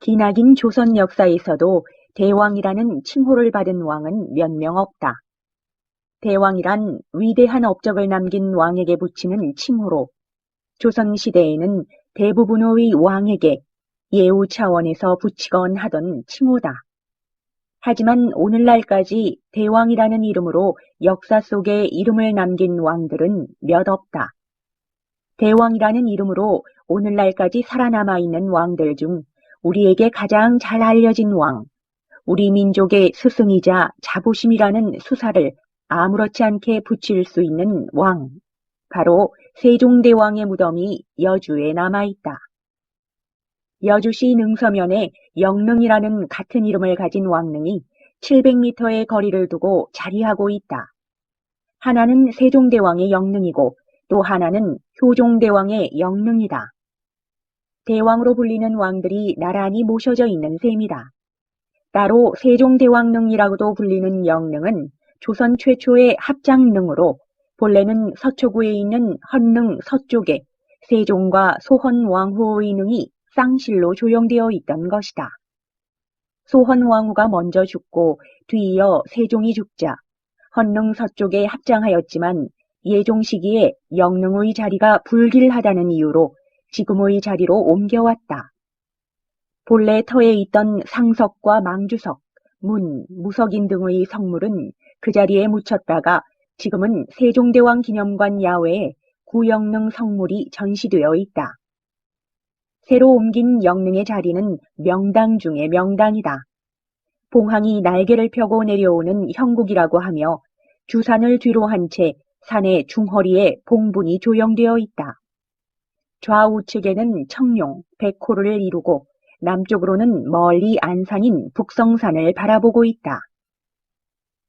기나긴 조선 역사에서도 대왕이라는 칭호를 받은 왕은 몇 명 없다. 대왕이란 위대한 업적을 남긴 왕에게 붙이는 칭호로 조선시대에는 대부분의 왕에게 예우 차원에서 붙이건 하던 칭호다. 하지만 오늘날까지 대왕이라는 이름으로 역사 속에 이름을 남긴 왕들은 몇 없다. 대왕이라는 이름으로 오늘날까지 살아남아 있는 왕들 중 우리에게 가장 잘 알려진 왕, 우리 민족의 스승이자 자부심이라는 수사를 아무렇지 않게 붙일 수 있는 왕, 바로 세종대왕의 무덤이 여주에 남아있다. 여주시 능서면에 영릉이라는 같은 이름을 가진 왕릉이 700m의 거리를 두고 자리하고 있다. 하나는 세종대왕의 영릉이고 또 하나는 효종대왕의 영릉이다. 대왕으로 불리는 왕들이 나란히 모셔져 있는 셈이다. 따로 세종대왕릉이라고도 불리는 영릉은 조선 최초의 합장릉으로 본래는 서초구에 있는 헌릉 서쪽에 세종과 소헌왕후의 능이 쌍실로 조용되어 있던 것이다. 소헌왕후가 먼저 죽고 뒤이어 세종이 죽자 헌릉 서쪽에 합장하였지만 예종 시기에 영릉의 자리가 불길하다는 이유로 지금의 자리로 옮겨왔다. 본래 터에 있던 상석과 망주석, 문, 무석인 등의 성물은 그 자리에 묻혔다가 지금은 세종대왕 기념관 야외에 구영릉 성물이 전시되어 있다. 새로 옮긴 영릉의 자리는 명당 중의 명당이다. 봉황이 날개를 펴고 내려오는 형국이라고 하며 주산을 뒤로 한 채 산의 중허리에 봉분이 조형되어 있다. 좌우측에는 청룡, 백호를 이루고 남쪽으로는 멀리 안산인 북성산을 바라보고 있다.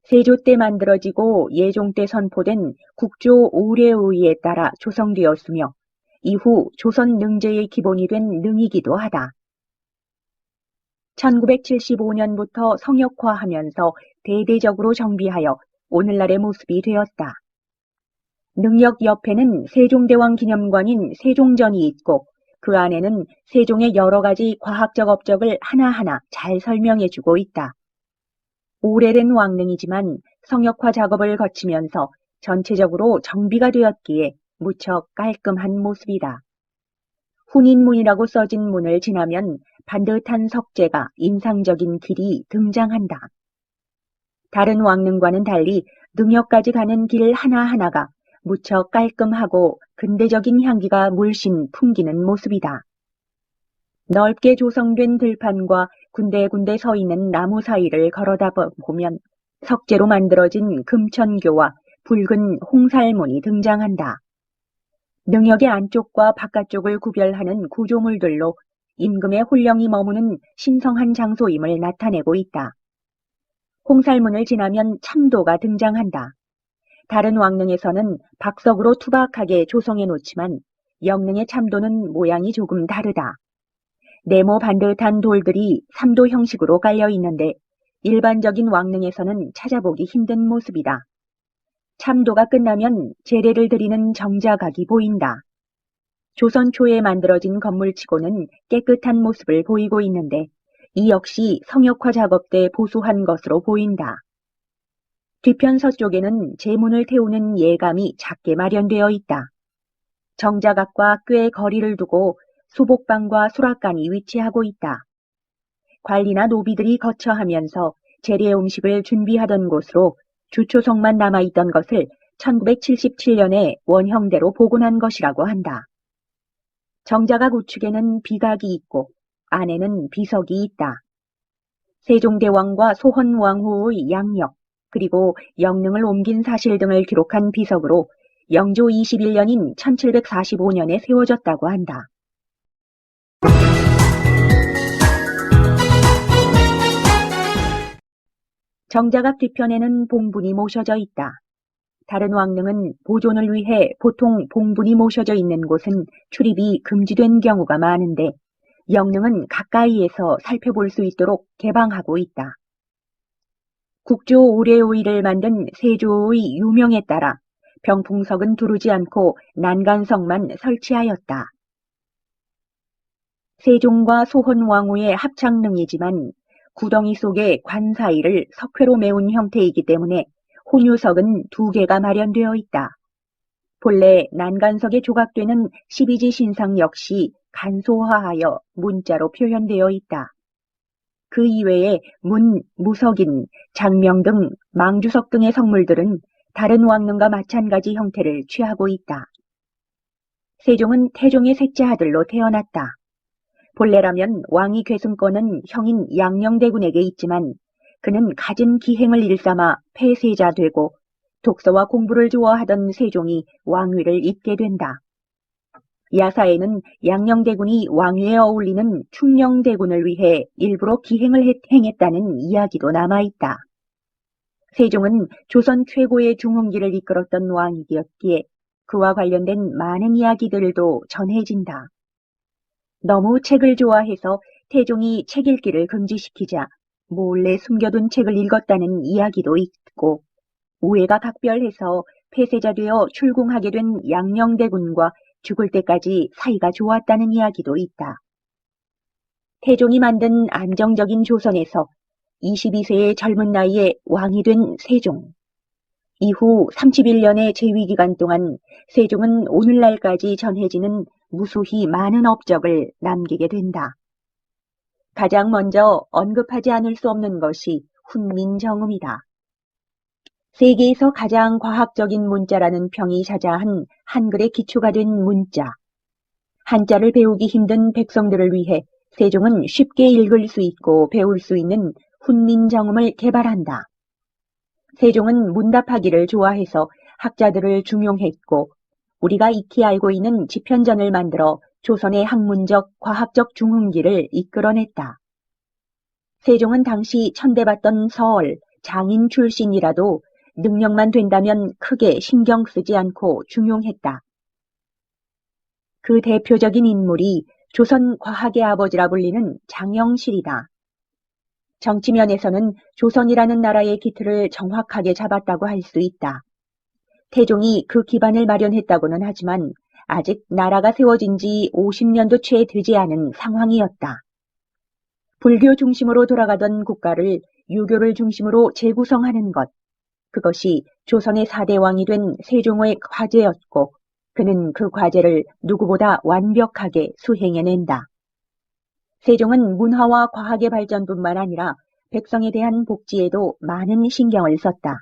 세조 때 만들어지고 예종 때 선포된 국조 우례의에 따라 조성되었으며 이후 조선 능제의 기본이 된 능이기도 하다. 1975년부터 성역화하면서 대대적으로 정비하여 오늘날의 모습이 되었다. 능역 옆에는 세종대왕 기념관인 세종전이 있고 그 안에는 세종의 여러 가지 과학적 업적을 하나하나 잘 설명해주고 있다. 오래된 왕릉이지만 성역화 작업을 거치면서 전체적으로 정비가 되었기에 무척 깔끔한 모습이다. 훈인문이라고 써진 문을 지나면 반듯한 석재가 인상적인 길이 등장한다. 다른 왕릉과는 달리 능역까지 가는 길 하나하나가 무척 깔끔하고 근대적인 향기가 물씬 풍기는 모습이다. 넓게 조성된 들판과 군데군데 서 있는 나무 사이를 걸어다 보면 석재로 만들어진 금천교와 붉은 홍살문이 등장한다. 능역의 안쪽과 바깥쪽을 구별하는 구조물들로 임금의 홀령이 머무는 신성한 장소임을 나타내고 있다. 홍살문을 지나면 참도가 등장한다. 다른 왕릉에서는 박석으로 투박하게 조성해 놓지만 영릉의 참도는 모양이 조금 다르다. 네모 반듯한 돌들이 3도 형식으로 깔려 있는데 일반적인 왕릉에서는 찾아보기 힘든 모습이다. 참도가 끝나면 제례를 드리는 정자각이 보인다. 조선 초에 만들어진 건물치고는 깨끗한 모습을 보이고 있는데 이 역시 성역화 작업 때 보수한 것으로 보인다. 뒤편 서쪽에는 제문을 태우는 예감이 작게 마련되어 있다. 정자각과 꽤 거리를 두고 수복방과 수락관이 위치하고 있다. 관리나 노비들이 거처하면서 제례 음식을 준비하던 곳으로 주초석만 남아있던 것을 1977년에 원형대로 복원한 것이라고 한다. 정자각 우측에는 비각이 있고 안에는 비석이 있다. 세종대왕과 소헌왕후의 양력, 그리고 영릉을 옮긴 사실 등을 기록한 비석으로 영조 21년인 1745년에 세워졌다고 한다. 정자각 뒤편에는 봉분이 모셔져 있다. 다른 왕릉은 보존을 위해 보통 봉분이 모셔져 있는 곳은 출입이 금지된 경우가 많은데 영릉은 가까이에서 살펴볼 수 있도록 개방하고 있다. 국조 우례의를 만든 세조의 유명에 따라 병풍석은 두르지 않고 난간석만 설치하였다. 세종과 소헌왕후의 합창릉이지만 구덩이 속에 관 사이를 석회로 메운 형태이기 때문에 혼유석은 두 개가 마련되어 있다. 본래 난간석에 조각되는 12지 신상 역시 간소화하여 문자로 표현되어 있다. 그 이외에 문, 무석인, 장명 등 망주석 등의 성물들은 다른 왕릉과 마찬가지 형태를 취하고 있다. 세종은 태종의 셋째 아들로 태어났다. 본래라면 왕위 계승권은 형인 양녕대군에게 있지만 그는 갖은 기행을 일삼아 폐세자 되고 독서와 공부를 좋아하던 세종이 왕위를 잇게 된다. 야사에는 양녕대군이 왕위에 어울리는 충녕대군을 위해 일부러 기행을 행했다는 이야기도 남아있다. 세종은 조선 최고의 중흥기를 이끌었던 왕이었기에 그와 관련된 많은 이야기들도 전해진다. 너무 책을 좋아해서 태종이 책 읽기를 금지시키자 몰래 숨겨둔 책을 읽었다는 이야기도 있고, 우애가 각별해서 폐세자 되어 출궁하게 된 양녕대군과 죽을 때까지 사이가 좋았다는 이야기도 있다. 태종이 만든 안정적인 조선에서 22세의 젊은 나이에 왕이 된 세종. 이후 31년의 재위기간 동안 세종은 오늘날까지 전해지는 무수히 많은 업적을 남기게 된다. 가장 먼저 언급하지 않을 수 없는 것이 훈민정음이다. 세계에서 가장 과학적인 문자라는 평이 자자한 한글의 기초가 된 문자. 한자를 배우기 힘든 백성들을 위해 세종은 쉽게 읽을 수 있고 배울 수 있는 훈민정음을 개발한다. 세종은 문답하기를 좋아해서 학자들을 중용했고 우리가 익히 알고 있는 지편전을 만들어 조선의 학문적, 과학적 중흥기를 이끌어냈다. 세종은 당시 천대받던 서얼, 장인 출신이라도 능력만 된다면 크게 신경 쓰지 않고 중용했다. 그 대표적인 인물이 조선 과학의 아버지라 불리는 장영실이다. 정치면에서는 조선이라는 나라의 기틀을 정확하게 잡았다고 할 수 있다. 태종이 그 기반을 마련했다고는 하지만 아직 나라가 세워진 지 50년도 채 되지 않은 상황이었다. 불교 중심으로 돌아가던 국가를 유교를 중심으로 재구성하는 것, 그것이 조선의 4대 왕이 된 세종의 과제였고 그는 그 과제를 누구보다 완벽하게 수행해낸다. 세종은 문화와 과학의 발전뿐만 아니라 백성에 대한 복지에도 많은 신경을 썼다.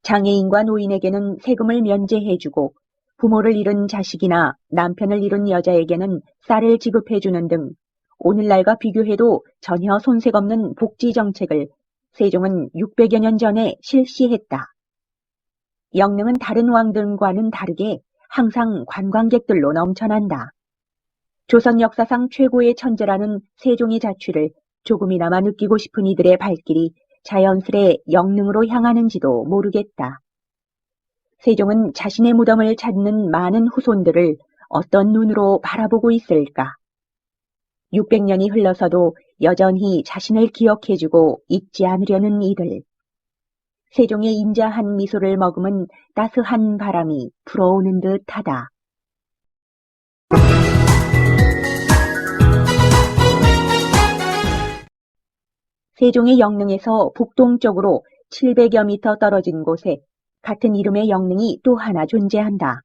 장애인과 노인에게는 세금을 면제해주고 부모를 잃은 자식이나 남편을 잃은 여자에게는 쌀을 지급해주는 등 오늘날과 비교해도 전혀 손색 없는 복지 정책을 세종은 600여 년 전에 실시했다. 영릉은 다른 왕들과는 다르게 항상 관광객들로 넘쳐난다. 조선 역사상 최고의 천재라는 세종의 자취를 조금이나마 느끼고 싶은 이들의 발길이 자연스레 영릉으로 향하는지도 모르겠다. 세종은 자신의 무덤을 찾는 많은 후손들을 어떤 눈으로 바라보고 있을까? 600년이 흘러서도 여전히 자신을 기억해주고 잊지 않으려는 이들. 세종의 인자한 미소를 머금은 따스한 바람이 불어오는 듯하다. 세종의 영릉에서 북동쪽으로 700여 미터 떨어진 곳에 같은 이름의 영릉이 또 하나 존재한다.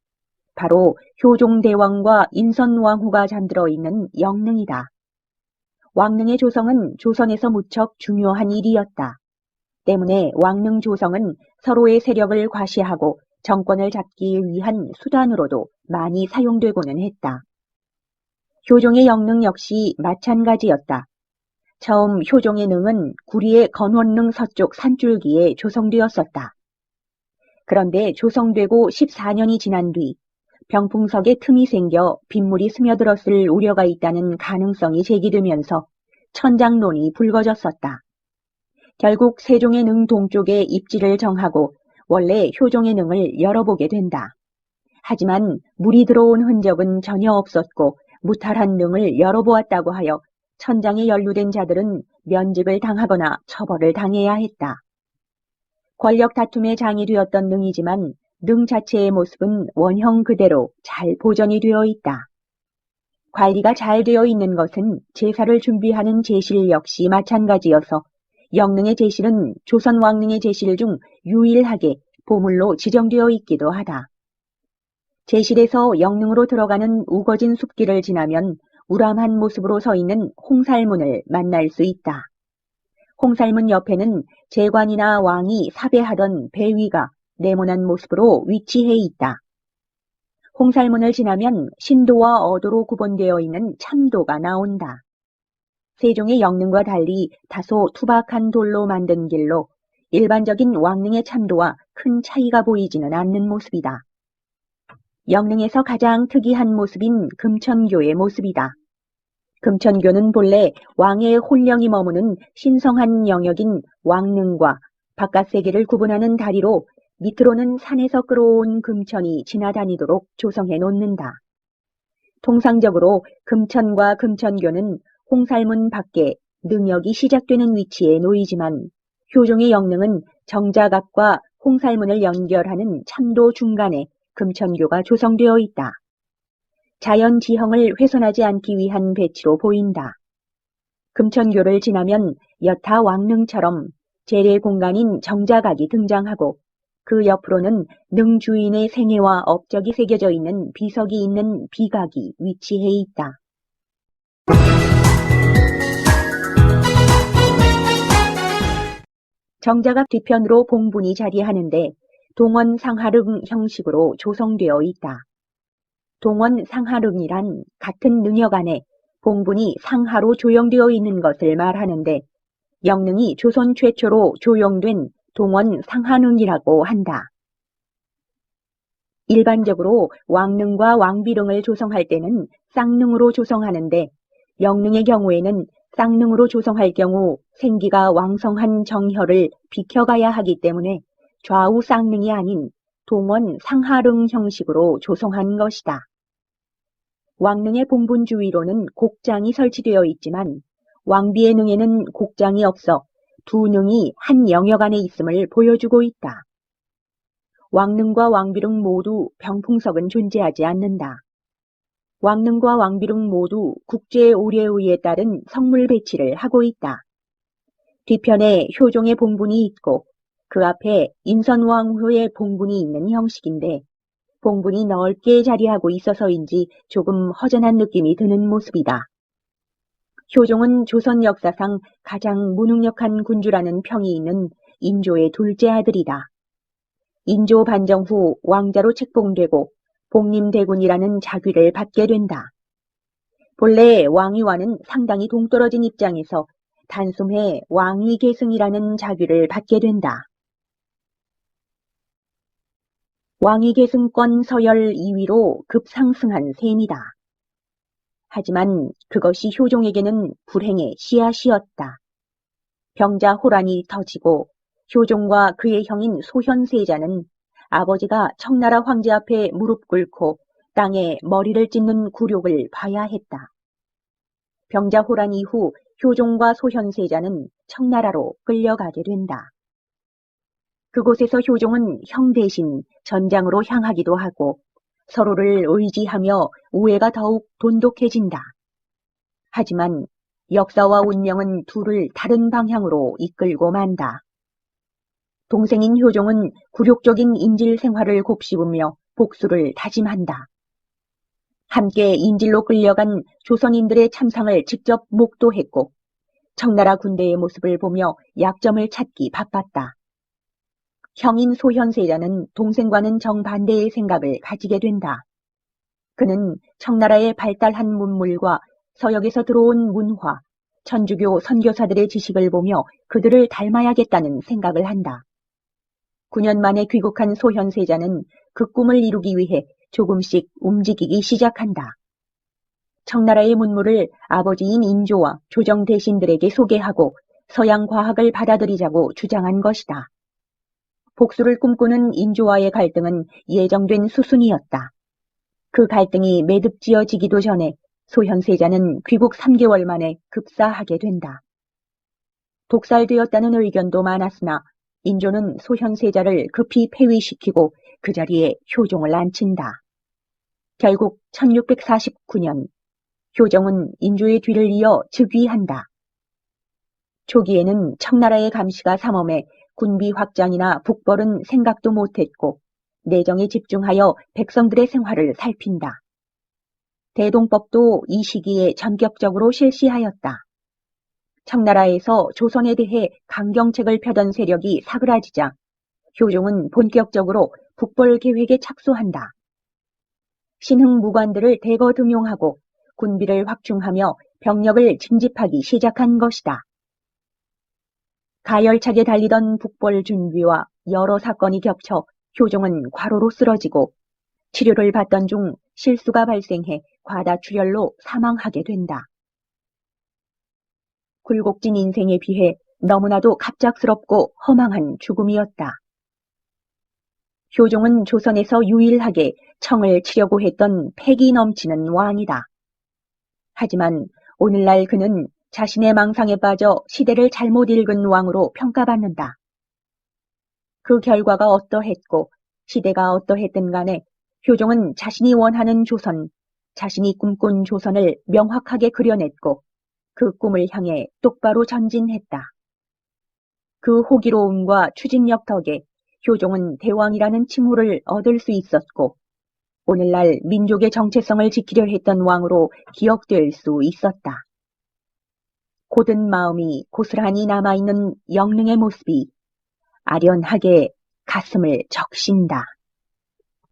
바로 효종대왕과 인선왕후가 잠들어 있는 영릉이다. 왕릉의 조성은 조선에서 무척 중요한 일이었다. 때문에 왕릉 조성은 서로의 세력을 과시하고 정권을 잡기 위한 수단으로도 많이 사용되고는 했다. 효종의 영릉 역시 마찬가지였다. 처음 효종의 능은 구리의 건원릉 서쪽 산줄기에 조성되었었다. 그런데 조성되고 14년이 지난 뒤 병풍석에 틈이 생겨 빗물이 스며들었을 우려가 있다는 가능성이 제기되면서 천장론이 불거졌었다. 결국 세종의 능 동쪽에 입지를 정하고 원래 효종의 능을 열어보게 된다. 하지만 물이 들어온 흔적은 전혀 없었고 무탈한 능을 열어보았다고 하여 천장에 연루된 자들은 면직을 당하거나 처벌을 당해야 했다. 권력 다툼의 장이 되었던 능이지만 능 자체의 모습은 원형 그대로 잘 보존이 되어 있다. 관리가 잘 되어 있는 것은 제사를 준비하는 제실 역시 마찬가지여서 영릉의 제실은 조선 왕릉의 제실 중 유일하게 보물로 지정되어 있기도 하다. 제실에서 영릉으로 들어가는 우거진 숲길을 지나면 우람한 모습으로 서 있는 홍살문을 만날 수 있다. 홍살문 옆에는 제관이나 왕이 사배하던 배 위가 네모난 모습으로 위치해 있다. 홍살문을 지나면 신도와 어도로 구분되어 있는 참도가 나온다. 세종의 영릉과 달리 다소 투박한 돌로 만든 길로 일반적인 왕릉의 참도와 큰 차이가 보이지는 않는 모습이다. 영릉에서 가장 특이한 모습인 금천교의 모습이다. 금천교는 본래 왕의 혼령이 머무는 신성한 영역인 왕릉과 바깥 세계를 구분하는 다리로 밑으로는 산에서 끌어온 금천이 지나다니도록 조성해 놓는다. 통상적으로 금천과 금천교는 홍살문 밖에 능역이 시작되는 위치에 놓이지만 효종의 영릉은 정자각과 홍살문을 연결하는 참도 중간에 금천교가 조성되어 있다. 자연 지형을 훼손하지 않기 위한 배치로 보인다. 금천교를 지나면 여타 왕릉처럼 재래 공간인 정자각이 등장하고 그 옆으로는 능 주인의 생애와 업적이 새겨져 있는 비석이 있는 비각이 위치해 있다. 정자각 뒤편으로 봉분이 자리하는데 동원 상하릉 형식으로 조성되어 있다. 동원 상하릉이란 같은 능역 안에 봉분이 상하로 조형되어 있는 것을 말하는데 영릉이 조선 최초로 조형된 동원 상하릉이라고 한다. 일반적으로 왕릉과 왕비릉을 조성할 때는 쌍릉으로 조성하는데 영릉의 경우에는 쌍릉으로 조성할 경우 생기가 왕성한 정혈을 비켜가야 하기 때문에 좌우 쌍릉이 아닌 동원 상하릉 형식으로 조성한 것이다. 왕릉의 봉분 주위로는 곡장이 설치되어 있지만 왕비의 능에는 곡장이 없어 두 능이 한 영역 안에 있음을 보여주고 있다. 왕릉과 왕비릉 모두 병풍석은 존재하지 않는다. 왕릉과 왕비릉 모두 국제 오례의에 따른 성물 배치를 하고 있다. 뒤편에 효종의 봉분이 있고 그 앞에 인선왕후의 봉분이 있는 형식인데 봉분이 넓게 자리하고 있어서인지 조금 허전한 느낌이 드는 모습이다. 효종은 조선 역사상 가장 무능력한 군주라는 평이 있는 인조의 둘째 아들이다. 인조 반정 후 왕자로 책봉되고 복림대군이라는 자귀를 받게 된다. 본래 왕위와는 상당히 동떨어진 입장에서 단숨에 왕위계승이라는 자귀를 받게 된다. 왕위계승권 서열 2위로 급상승한 셈이다. 하지만 그것이 효종에게는 불행의 씨앗이었다. 병자 호란이 터지고 효종과 그의 형인 소현세자는 아버지가 청나라 황제 앞에 무릎 꿇고 땅에 머리를 찢는 굴욕을 봐야 했다. 병자 호란 이후 효종과 소현세자는 청나라로 끌려가게 된다. 그곳에서 효종은 형 대신 전장으로 향하기도 하고 서로를 의지하며 우애가 더욱 돈독해진다. 하지만 역사와 운명은 둘을 다른 방향으로 이끌고 만다. 동생인 효종은 굴욕적인 인질 생활을 곱씹으며 복수를 다짐한다. 함께 인질로 끌려간 조선인들의 참상을 직접 목도했고 청나라 군대의 모습을 보며 약점을 찾기 바빴다. 형인 소현세자는 동생과는 정반대의 생각을 가지게 된다. 그는 청나라의 발달한 문물과 서역에서 들어온 문화, 천주교 선교사들의 지식을 보며 그들을 닮아야겠다는 생각을 한다. 9년 만에 귀국한 소현세자는 그 꿈을 이루기 위해 조금씩 움직이기 시작한다. 청나라의 문물을 아버지인 인조와 조정 대신들에게 소개하고 서양 과학을 받아들이자고 주장한 것이다. 복수를 꿈꾸는 인조와의 갈등은 예정된 수순이었다. 그 갈등이 매듭지어지기도 전에 소현세자는 귀국 3개월 만에 급사하게 된다. 독살되었다는 의견도 많았으나 인조는 소현세자를 급히 폐위시키고 그 자리에 효종을 앉힌다. 결국 1649년 효정은 인조의 뒤를 이어 즉위한다. 초기에는 청나라의 감시가 삼엄해 군비 확장이나 북벌은 생각도 못했고 내정에 집중하여 백성들의 생활을 살핀다. 대동법도 이 시기에 전격적으로 실시하였다. 청나라에서 조선에 대해 강경책을 펴던 세력이 사그라지자 효종은 본격적으로 북벌 계획에 착수한다. 신흥 무관들을 대거 등용하고 군비를 확충하며 병력을 징집하기 시작한 것이다. 가열차게 달리던 북벌 준비와 여러 사건이 겹쳐 효종은 과로로 쓰러지고 치료를 받던 중 실수가 발생해 과다출혈로 사망하게 된다. 굴곡진 인생에 비해 너무나도 갑작스럽고 허망한 죽음이었다. 효종은 조선에서 유일하게 청을 치려고 했던 패기 넘치는 왕이다. 하지만 오늘날 그는 자신의 망상에 빠져 시대를 잘못 읽은 왕으로 평가받는다. 그 결과가 어떠했고 시대가 어떠했든 간에 효종은 자신이 원하는 조선, 자신이 꿈꾼 조선을 명확하게 그려냈고 그 꿈을 향해 똑바로 전진했다. 그 호기로움과 추진력 덕에 효종은 대왕이라는 칭호를 얻을 수 있었고 오늘날 민족의 정체성을 지키려 했던 왕으로 기억될 수 있었다. 고든 마음이 고스란히 남아있는 영릉의 모습이 아련하게 가슴을 적신다.